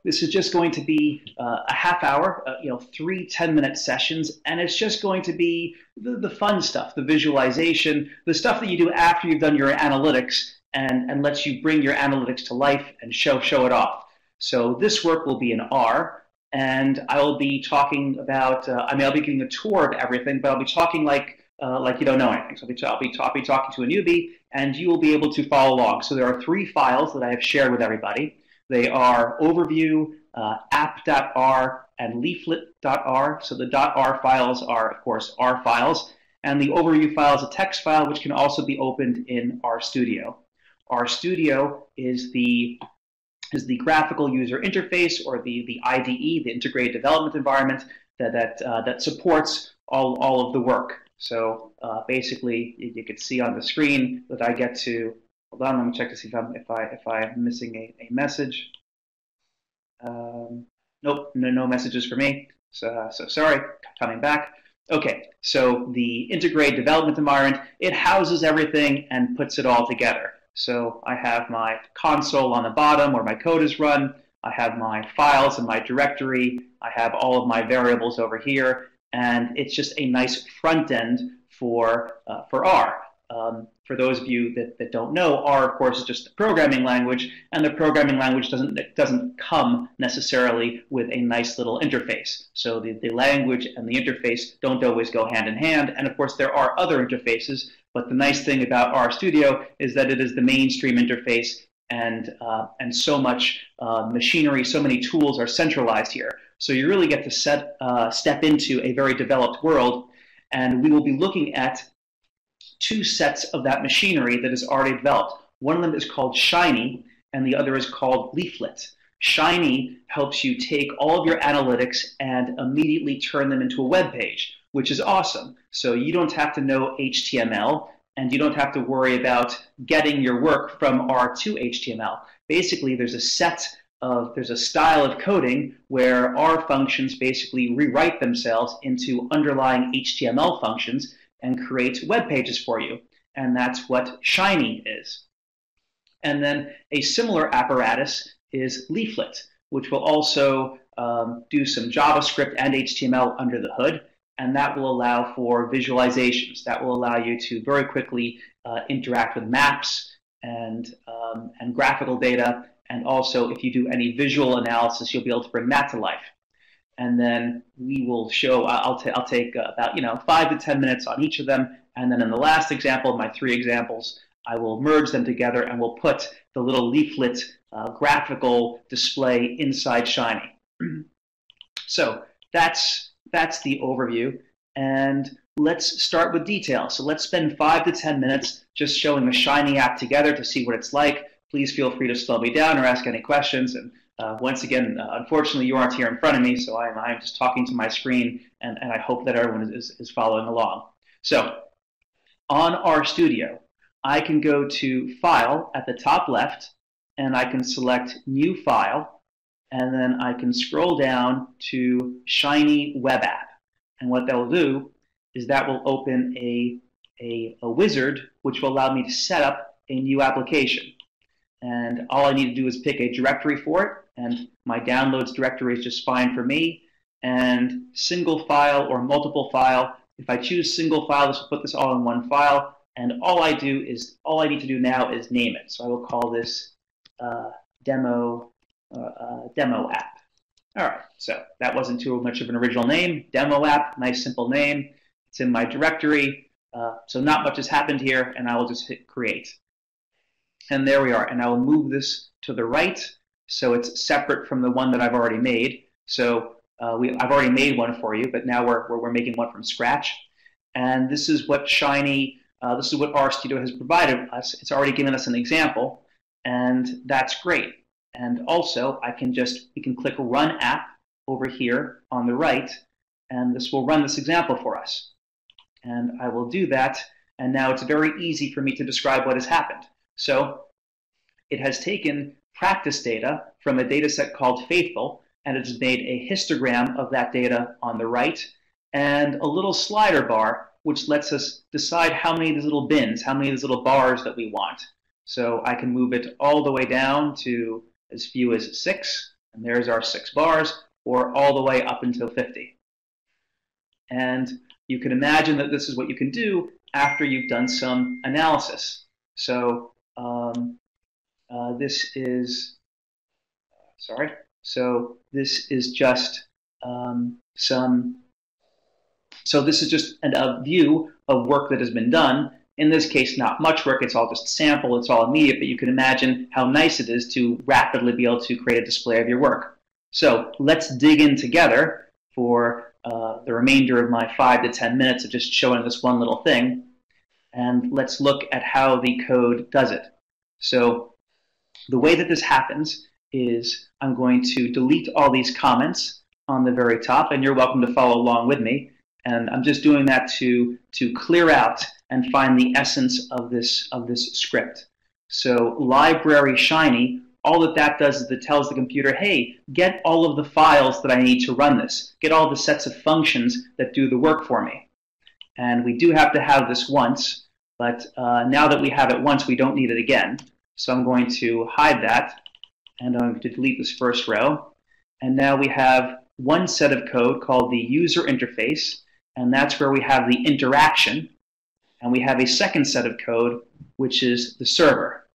this is just going to be a half hour, 3 10-minute sessions, and it's just going to be the fun stuff, the visualization, the stuff that you do after you've done your analytics and lets you bring your analytics to life and show it off. So this work will be in R, and I will be talking about, I'll be giving a tour of everything, but I'll be talking like you don't know anything. So I'll be talking to a newbie, and you will be able to follow along. So there are 3 files that I have shared with everybody. They are overview, app.r, and leaflet.r. So the .r files are, of course, R files, and the overview file is a text file which can also be opened in RStudio. RStudio is the graphical user interface, or the IDE, the integrated development environment that supports all of the work. So basically, you can see on the screen that I get to. Hold on, let me check to see if I'm missing a message. Nope, no messages for me. So sorry, coming back. Okay, so the integrated development environment, it houses everything and puts it all together. So I have my console on the bottom where my code is run. I have my files in my directory. I have all of my variables over here, and it's just a nice front end for R. For those of you that don't know, R, of course, is just a programming language, and the programming language doesn't come necessarily with a nice little interface. So the language and the interface don't always go hand in hand, and of course there are other interfaces, but the nice thing about RStudio is that it is the mainstream interface, and so much machinery, so many tools are centralized here. So you really get to step into a very developed world, and we will be looking at 2 sets of that machinery that is already developed. One of them is called Shiny, and the other is called Leaflet. Shiny helps you take all of your analytics and immediately turn them into a web page, which is awesome. So you don't have to know HTML, and you don't have to worry about getting your work from R to HTML. Basically, there's a style of coding where R functions basically rewrite themselves into underlying HTML functions and create web pages for you. And that's what Shiny is. And then a similar apparatus is Leaflet, which will also do some JavaScript and HTML under the hood. And that will allow for visualizations. That will allow you to very quickly interact with maps and graphical data. And also, if you do any visual analysis, you'll be able to bring that to life. And then we will show, I'll take about 5 to 10 minutes on each of them. And then in the last example, my 3 examples, I will merge them together and we'll put the little leaflet graphical display inside Shiny. So that's the overview. And let's start with details. So let's spend 5 to 10 minutes just showing the Shiny app together to see what it's like. Please feel free to slow me down or ask any questions. And once again, unfortunately, you aren't here in front of me, so I'm just talking to my screen, and I hope that everyone is following along. So on RStudio, I can go to File at the top left, and I can select New File, and then I can scroll down to Shiny Web App. And what that will do is that will open a wizard, which will allow me to set up a new application. And all I need to do is pick a directory for it, and my downloads directory is just fine for me. And single file or multiple file, if I choose single file, this will put this all in one file. And all I need to do now is name it. So I will call this demo app. All right, so that wasn't too much of an original name. Demo app, nice simple name. It's in my directory, so not much has happened here, and I will just hit create. And there we are, and I will move this to the right so it's separate from the one that I've already made. So I've already made one for you, but now we're making one from scratch. And this is what this is what RStudio has provided us. It's already given us an example, and that's great. And also, we can click Run App over here on the right, and this will run this example for us. And I will do that, and now it's very easy for me to describe what has happened. So it has taken practice data from a data set called Faithful, and it has made a histogram of that data on the right, and a little slider bar, which lets us decide how many of these little bins, how many of these little bars that we want. So I can move it all the way down to as few as 6, And there's our 6 bars, or all the way up until 50. And you can imagine that this is what you can do after you've done some analysis. So this is, so this is just so this is just a view of work that has been done. In this case, not much work, it's all just sample, it's all immediate, but you can imagine how nice it is to rapidly be able to create a display of your work. So let's dig in together for the remainder of my 5 to 10 minutes of just showing this one little thing, and let's look at how the code does it. So the way that this happens is I'm going to delete all these comments on the very top, and you're welcome to follow along with me. And I'm just doing that to clear out and find the essence of this script. So library shiny, all that does is it tells the computer, hey, get all of the files that I need to run this. Get all the sets of functions that do the work for me. And we do have to have this once, but now that we have it once, we don't need it again. So I'm going to hide that, and I'm going to delete this first row. And now we have one set of code called the user interface, and that's where we have the interaction. And we have a second set of code, which is the server.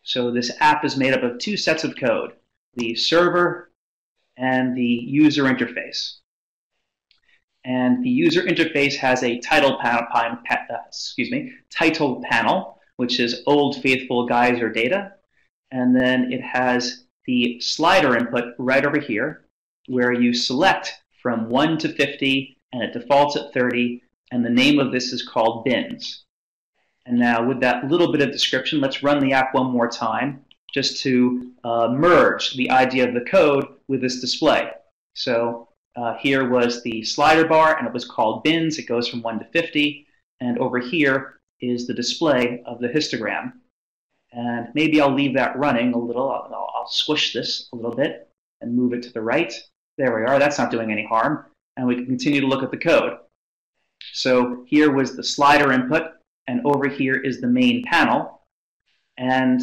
So this app is made up of 2 sets of code, the server and the user interface. And the user interface has a title panel, which is old faithful geyser data. And then it has the slider input right over here, where you select from 1 to 50, and it defaults at 30, and the name of this is called bins. And now with that little bit of description, let's run the app one more time just to merge the idea of the code with this display. So here was the slider bar, and it was called bins. It goes from 1 to 50, and over here is the display of the histogram. And maybe I'll leave that running a little. I'll squish this a little bit and move it to the right. There we are. That's not doing any harm. And we can continue to look at the code. So here was the slider input, and over here is the main panel. And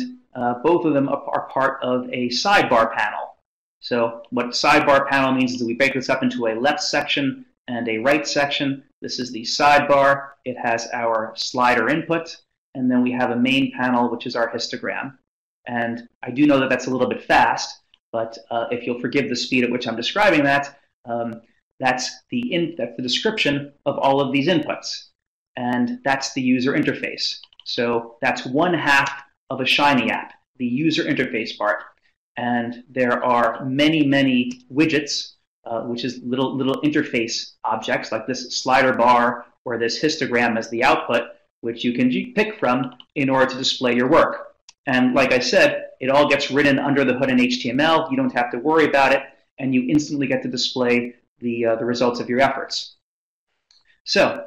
both of them are part of a sidebar panel. So what sidebar panel means is that we break this up into a left section and a right section. This is the sidebar. It has our slider input, and then we have a main panel, which is our histogram. And I do know that that's a little bit fast, but if you'll forgive the speed at which I'm describing that, that's the description of all of these inputs. And that's the user interface. So that's 1/2 of a Shiny app, the user interface part. And there are many, many widgets, which is little interface objects like this slider bar or this histogram as the output, which you can pick from in order to display your work. And like I said, it all gets written under the hood in HTML. You don't have to worry about it, and you instantly get to display the results of your efforts. So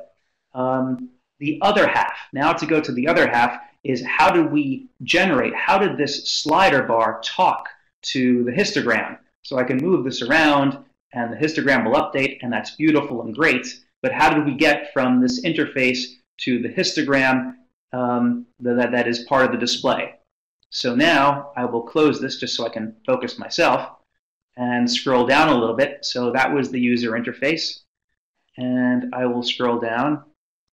the other half, now to go to the other half, is how did this slider bar talk to the histogram? So I can move this around, and the histogram will update, and that's beautiful and great. But how did we get from this interface to the histogram that is part of the display? So now I will close this just so I can focus myself and scroll down a little bit. So that was the user interface. And I will scroll down.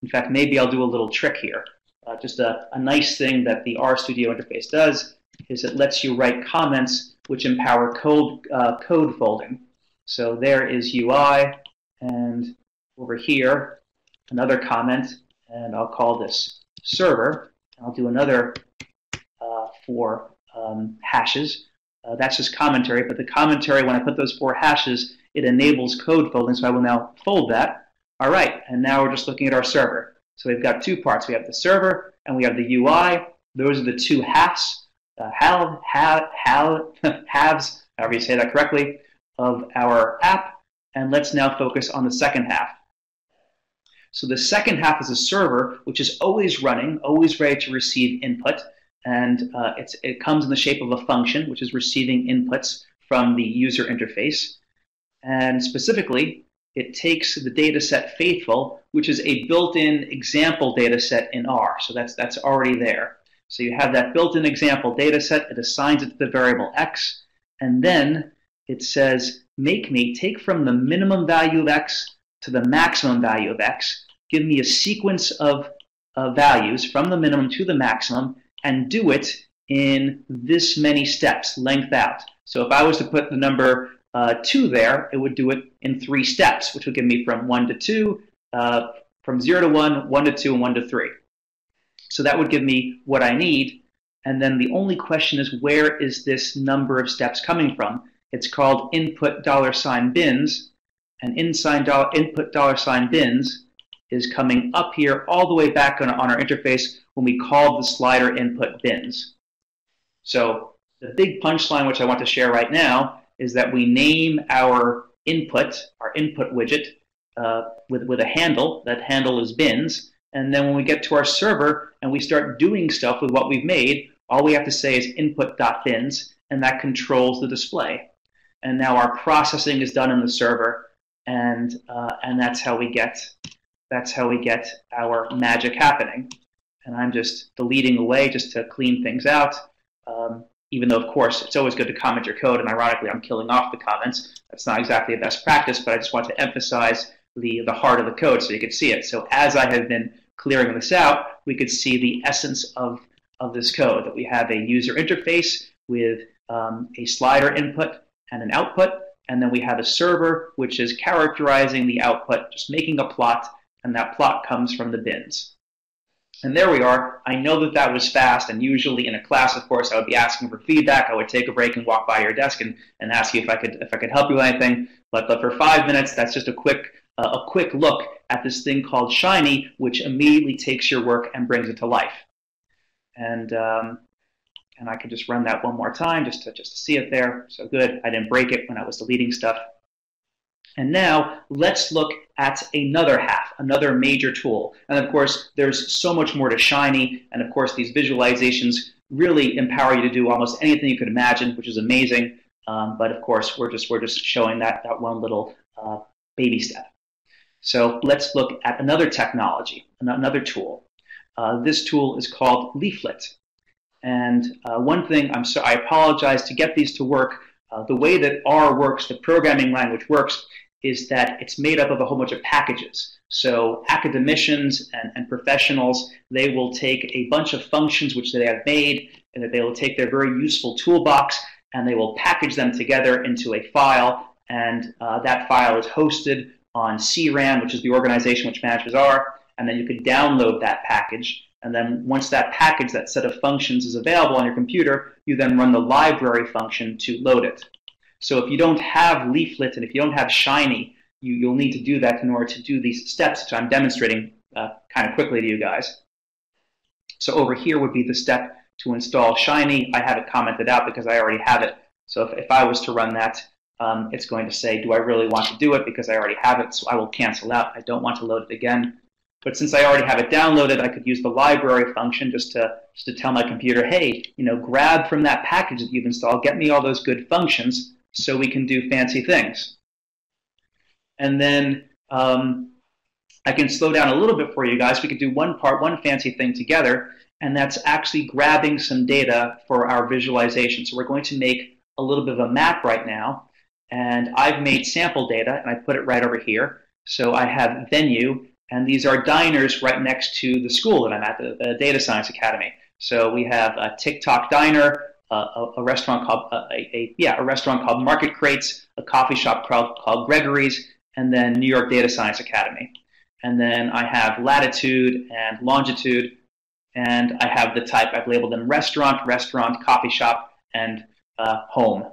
In fact, maybe I'll do a little trick here. Just a nice thing that the RStudio interface does is it lets you write comments which empower code folding. So there is UI, and over here, another comment, and I'll call this server. I'll do another for hashes. That's just commentary, but the commentary, when I put those 4 hashes, it enables code folding, so I will now fold that. All right, and now we're just looking at our server. So we've got 2 parts. We have the server, and we have the UI. Those are the 2 halves, halves, however you say that correctly, of our app. And let's now focus on the second half. So the second half is a server, which is always running, always ready to receive input. And it comes in the shape of a function, which is receiving inputs from the user interface. And specifically, it takes the data set faithful, which is a built-in example data set in R. So that's already there. So you have that built-in example data set. It assigns it to the variable x. And then it says, make me take from the minimum value of x to the maximum value of x, give me a sequence of values from the minimum to the maximum, and do it in this many steps, length out. So if I was to put the number 2 there, it would do it in 3 steps, which would give me from 1 to 2, from 0 to 1, 1 to 2, and 1 to 3. So that would give me what I need. And then the only question is, where is this number of steps coming from? It's called input $bins, and input $bins is coming up here all the way back on our interface when we called the slider input bins. So the big punchline which I want to share right now is that we name our input widget, with a handle. That handle is bins. And then when we get to our server and we start doing stuff with what we've made, all we have to say is input.bins, and that controls the display. And now our processing is done in the server, and that's how we get our magic happening. And I'm just deleting away just to clean things out. Even though, of course, it's always good to comment your code, and ironically, I'm killing off the comments. That's not exactly a best practice, but I just want to emphasize the heart of the code so you can see it. So as I have been clearing this out, we could see the essence of this code, that we have a user interface with a slider input and an output, and then we have a server which is characterizing the output, just making a plot, and that plot comes from the bins. And there we are. I know that that was fast, and usually in a class, of course, I would be asking for feedback. I would take a break and walk by your desk and ask you if I could help you with anything. But for 5 minutes, that's just a quick look at this thing called Shiny, which immediately takes your work and brings it to life. And I could just run that one more time just to see it there. So good. I didn't break it when I was deleting stuff. And now let's look at another half, another major tool. And of course, there's so much more to Shiny. And of course, these visualizations really empower you to do almost anything you could imagine, which is amazing. But of course, we're just showing that one little baby step. So let's look at another technology, another tool. This tool is called Leaflet. And one thing, I apologize, to get these to work, the way that R works, the programming language works, is that it's made up of a whole bunch of packages. So academicians and professionals, they will take a bunch of functions which they have made, and that they will take their very useful toolbox, and they will package them together into a file, and that file is hosted on CRAN, which is the organization which manages R, and then you can download that package. And then once that package, that set of functions, is available on your computer, you then run the library function to load it. So if you don't have Leaflet and if you don't have Shiny, you'll need to do that in order to do these steps, which I'm demonstrating kind of quickly to you guys. So over here would be the step to install Shiny. I have it commented out because I already have it. So if I was to run that, it's going to say, do I really want to do it? Because I already have it, so I will cancel out. I don't want to load it again. But since I already have it downloaded, I could use the library function just to tell my computer, hey, grab from that package that you've installed, get me all those good functions so we can do fancy things. And then I can slow down a little bit for you guys. We could do one fancy thing together, and that's actually grabbing some data for our visualization. So we're going to make a little bit of a map right now, and I've made sample data, and I put it right over here. So I have venue, and these are diners right next to the school that I'm at, the Data Science Academy. So we have a TikTok diner, a restaurant called a restaurant called Market Crates, a coffee shop called Gregory's, and then New York Data Science Academy. And then I have latitude and longitude, and I have the type. I've labeled them restaurant, coffee shop, and home.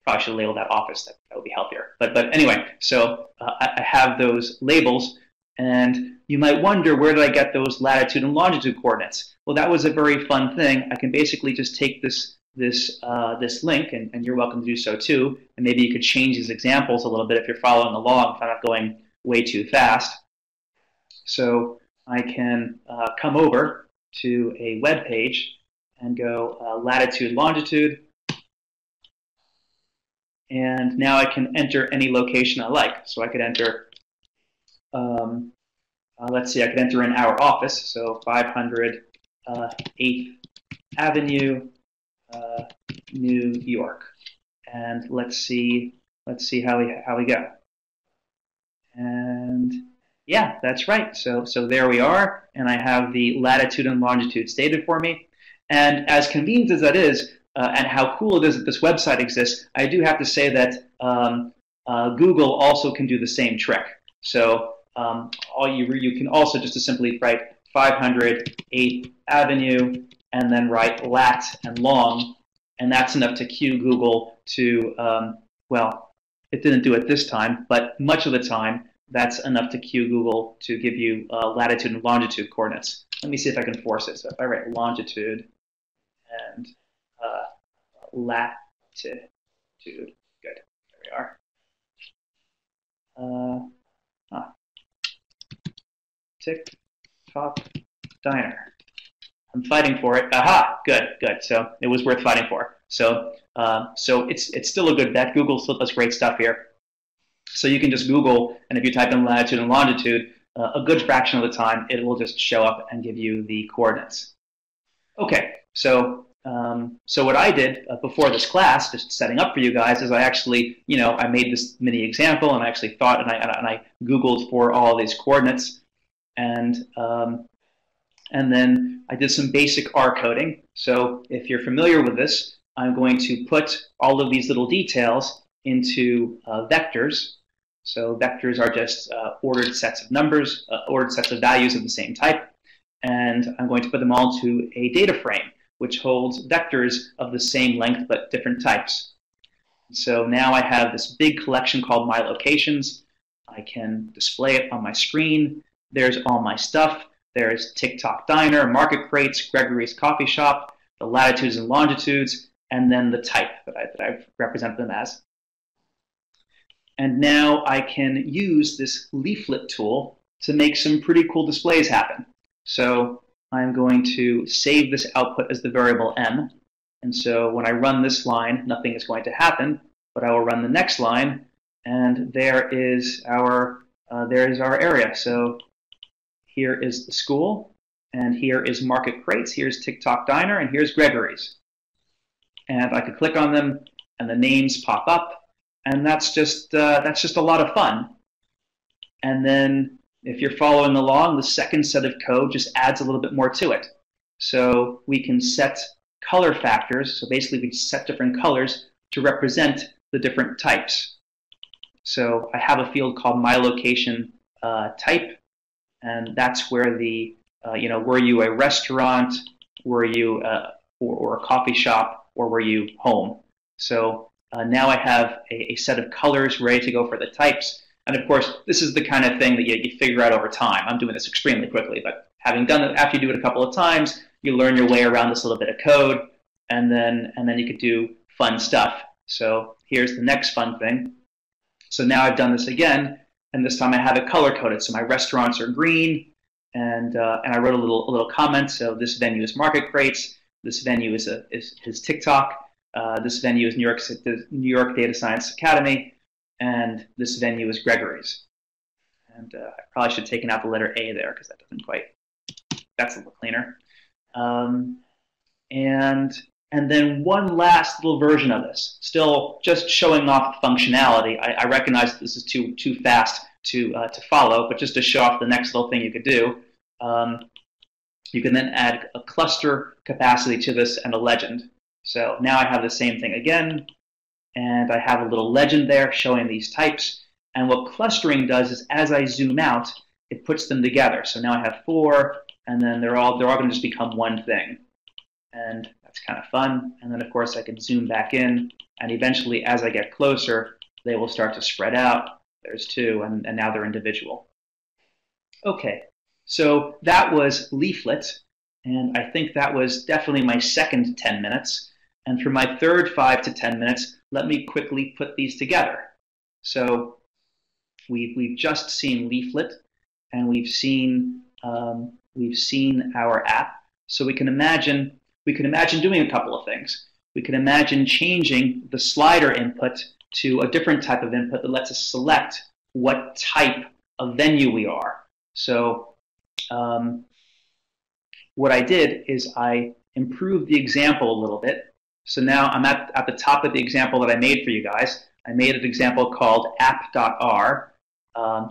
Probably should label that office. That would be healthier. But anyway, so I have those labels. And you might wonder, where did I get those latitude and longitude coordinates? Well, that was a very fun thing. I can basically just take this link, and you're welcome to do so too. And maybe you could change these examples a little bit if you're following along, if I'm not going way too fast. So I can come over to a web page and go latitude, longitude. And now I can enter any location I like. So I could enter let's see, I could enter in our office, so 500 8th Avenue, New York. and let's see how we go. And yeah, that's right. So there we are, and I have the latitude and longitude stated for me. And as convenient as that is, and how cool it is that this website exists, I do have to say that Google also can do the same trick. So you can also just simply write 500 8th Avenue and then write lat and long, and that's enough to cue Google to, well, it didn't do it this time, but much of the time that's enough to cue Google to give you latitude and longitude coordinates. Let me see if I can force it. So if I write longitude and latitude, good, there we are. TikTok diner. I'm fighting for it. Aha, good. So it was worth fighting for. So it's still a good bet. Google still does great stuff here. So you can just Google, and if you type in latitude and longitude, a good fraction of the time it will just show up and give you the coordinates. Okay, so what I did before this class, just setting up for you guys, is I actually, I made this mini example, and I actually thought, and I Googled for all these coordinates, and then I did some basic R coding. So if you're familiar with this, I'm going to put all of these little details into vectors. So vectors are just ordered sets of numbers, ordered sets of values of the same type, and I'm going to put them all into a data frame, which holds vectors of the same length but different types. So now I have this big collection called My Locations. I can display it on my screen. There's all my stuff. There's TikTok Diner, Market Crates, Gregory's Coffee Shop, the latitudes and longitudes, and then the type that I've represented them as. And now I can use this leaflet tool to make some pretty cool displays happen. So I'm going to save this output as the variable m. And so when I run this line, nothing is going to happen, but I will run the next line, and there is our area. So here is the school, and here is Market Crates, here's TikTok Diner, and here's Gregory's. And I could click on them, and the names pop up, and that's just a lot of fun. And then if you're following along, the second set of code just adds a little bit more to it. So we can set color factors. So basically we set different colors to represent the different types. So I have a field called My Location type, and that's where the, were you a restaurant, were you or a coffee shop, or were you home? So now I have a set of colors ready to go for the types. And of course, this is the kind of thing that you figure out over time. I'm doing this extremely quickly, but having done it, after you do it a couple of times, you learn your way around this little bit of code, and then you could do fun stuff. So here's the next fun thing. So now I've done this again, and this time I have it color coded. So my restaurants are green, and I wrote a little comment. So this venue is Market Crates. This venue is TikTok. This venue is New York Data Science Academy, and this venue is Gregory's. And I probably should have taken out the letter A there because that doesn't quite. That's a little cleaner. And then one last little version of this, still just showing off functionality. I recognize that this is too fast to follow, but just to show off the next little thing you could do, you can then add a cluster capacity to this and a legend. So now I have the same thing again, and I have a little legend there showing these types. And what clustering does is, as I zoom out, it puts them together. So now I have 4, and then they're all going to just become one thing. And that's kind of fun. And then, of course, I can zoom back in, and eventually, as I get closer, they will start to spread out. There's 2, and now they're individual. Okay, so that was Leaflet, and I think that was definitely my second 10 minutes. And for my third 5 to 10 minutes, let me quickly put these together. So we've just seen Leaflet, and we've seen our app. So we can imagine doing a couple of things. We can imagine changing the slider input to a different type of input that lets us select what type of venue we are. So what I did is I improved the example a little bit, So now I'm at the top of the example that I made for you guys. I made an example called app.r,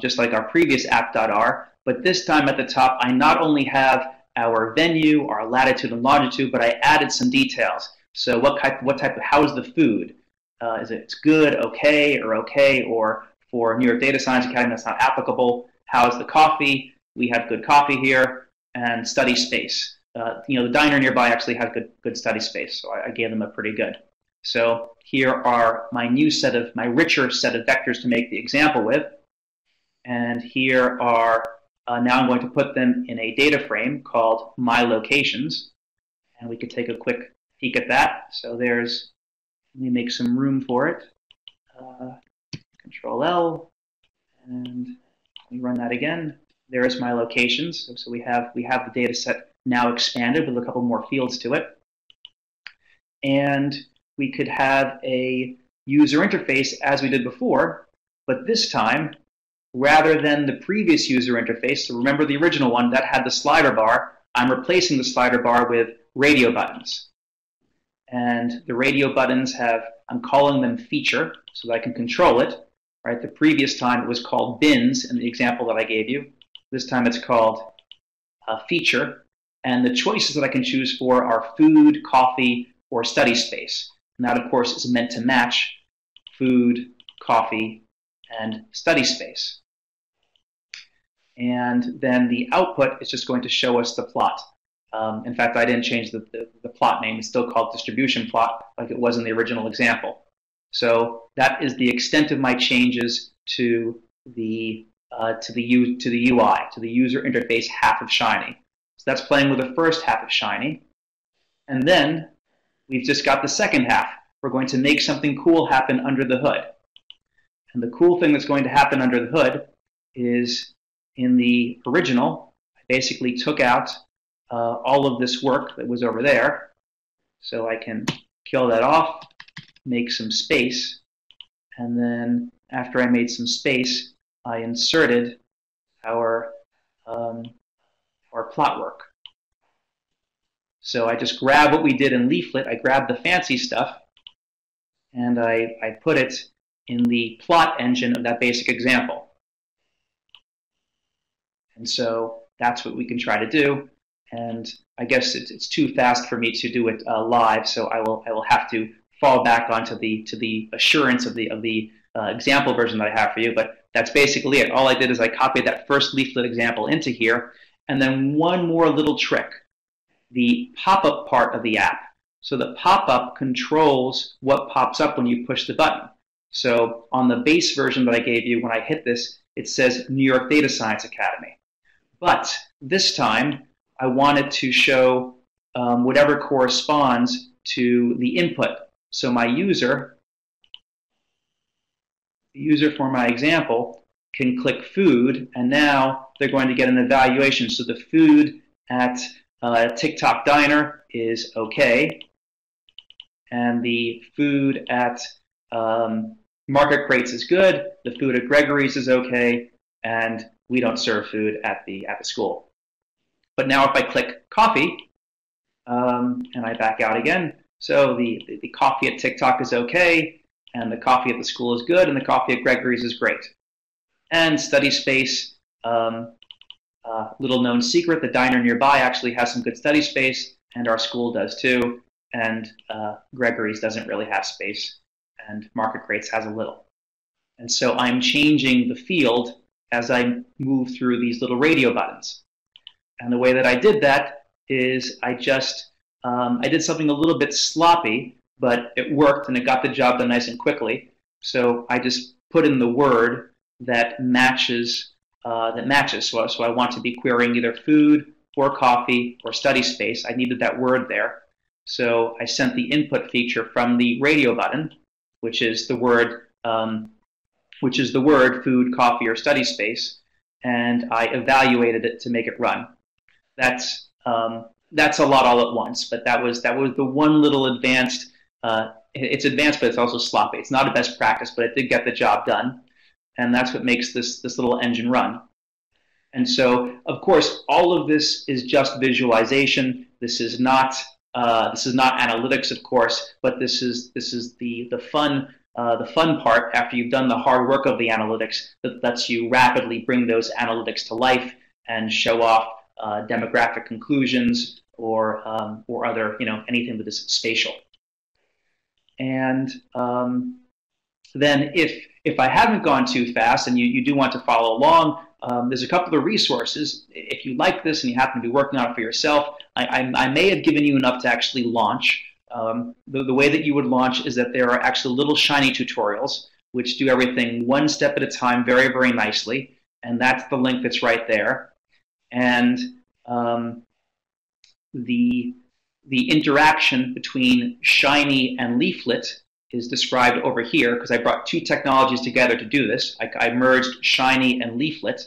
just like our previous app.r, but this time at the top I not only have our venue, our latitude and longitude, but I added some details. So how's the food? Is it good, okay, or for New York Data Science Academy that's not applicable. How's the coffee? We have good coffee here, and study space. The diner nearby actually has good study space, so I gave them a pretty good. So here are my richer set of vectors to make the example with. And here are, now I'm going to put them in a data frame called my locations. And we could take a quick peek at that. So let me make some room for it. Control L, and let me run that again. There's my locations. So we have the data set now expanded with a couple more fields to it. And we could have a user interface as we did before, but this time, rather than the previous user interface, so remember the original one that had the slider bar, I'm replacing the slider bar with radio buttons. And the radio buttons I'm calling them feature so that I can control it. Right? The previous time it was called bins in the example that I gave you. This time it's called feature. And the choices that I can choose for are food, coffee, or study space. And that, of course, is meant to match food, coffee, and study space. And then the output is just going to show us the plot. In fact, I didn't change the plot name. It's still called distribution plot, like it was in the original example. So that is the extent of my changes to the UI, to the user interface half of Shiny. So that's playing with the first half of Shiny. And then we've just got the second half. We're going to make something cool happen under the hood. And the cool thing that's going to happen under the hood is in the original, I basically took out all of this work that was over there. So I can kill that off, make some space, and then after I made some space, I inserted our plot work. So I just grab what we did in Leaflet, I grabbed the fancy stuff, and I put it in the plot engine of that basic example. And so that's what we can try to do. And I guess it's too fast for me to do it live, so I will have to fall back onto the assurance of the example version that I have for you. But that's basically it. All I did is I copied that first Leaflet example into here, and then one more little trick: the pop-up part of the app. So the pop-up controls what pops up when you push the button. So on the base version that I gave you, when I hit this, it says New York Data Science Academy. But this time, I wanted to show whatever corresponds to the input. So my user for my example can click food, and now they're going to get an evaluation. So the food at TikTok Diner is okay, and the food at Market Crates is good, the food at Gregory's is okay, and we don't serve food at the school. But now if I click coffee, and I back out again, so the coffee at TikTok is okay, and the coffee at the school is good, and the coffee at Gregory's is great. And study space, little known secret, the diner nearby actually has some good study space, and our school does too, and Gregory's doesn't really have space, and Market Crates has a little. And so I'm changing the field as I move through these little radio buttons. And the way that I did that is I did something a little bit sloppy, but it worked and it got the job done nice and quickly. So I just put in the word that matches. So I want to be querying either food or coffee or study space. I needed that word there. So I sent the input feature from the radio button, which is the word food, coffee, or study space, and I evaluated it to make it run. That's a lot all at once, but that was the one little advanced. It's advanced, but it's also sloppy. It's not a best practice, but it did get the job done, and that's what makes this little engine run. And so, of course, all of this is just visualization. This is not This is not analytics, of course, but this is the fun part after you've done the hard work of the analytics that lets you rapidly bring those analytics to life and show off demographic conclusions or other, anything that is spatial. And then if I haven't gone too fast and you do want to follow along, there's a couple of resources. If you like this and you happen to be working on it for yourself, I may have given you enough to actually launch. The way that you would launch is that there are actually little Shiny tutorials which do everything one step at a time very, very nicely. And that's the link that's right there. And the interaction between Shiny and Leaflet is described over here because I brought two technologies together to do this. I merged Shiny and Leaflet.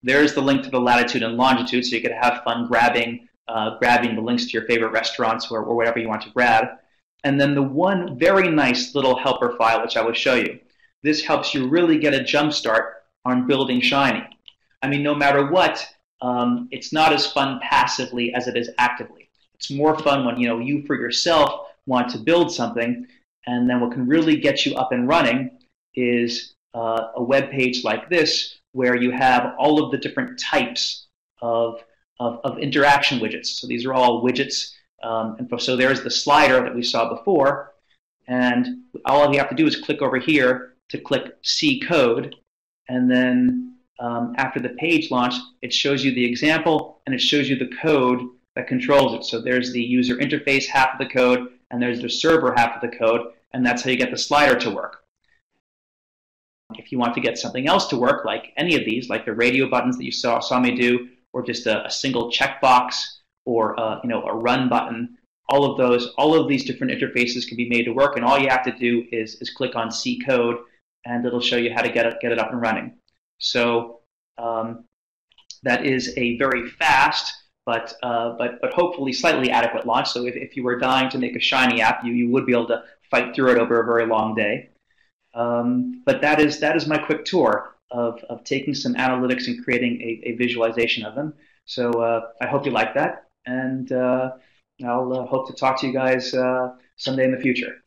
There's the link to the latitude and longitude, so you could have fun grabbing the links to your favorite restaurants or whatever you want to grab. And then the one very nice little helper file, which I will show you. This helps you really get a jump start on building Shiny. I mean, no matter what, it's not as fun passively as it is actively. It's more fun when you for yourself want to build something, and then what can really get you up and running is a web page like this, where you have all of the different types of interaction widgets. So these are all widgets, and so there's the slider that we saw before, and all you have to do is click over here to click See Code, and then after the page launch, it shows you the example and it shows you the code that controls it. So there's the user interface half of the code, and there's the server half of the code, and that's how you get the slider to work. If you want to get something else to work, like any of these, like the radio buttons that you saw me do, or just a single checkbox, or a run button, all of these different interfaces can be made to work, and all you have to do is click on See Code, and it'll show you how to get it up and running. So that is a very fast but hopefully slightly adequate launch. So if you were dying to make a Shiny app, you would be able to fight through it over a very long day. But that is my quick tour of taking some analytics and creating a visualization of them. So I hope you like that, and I'll hope to talk to you guys someday in the future.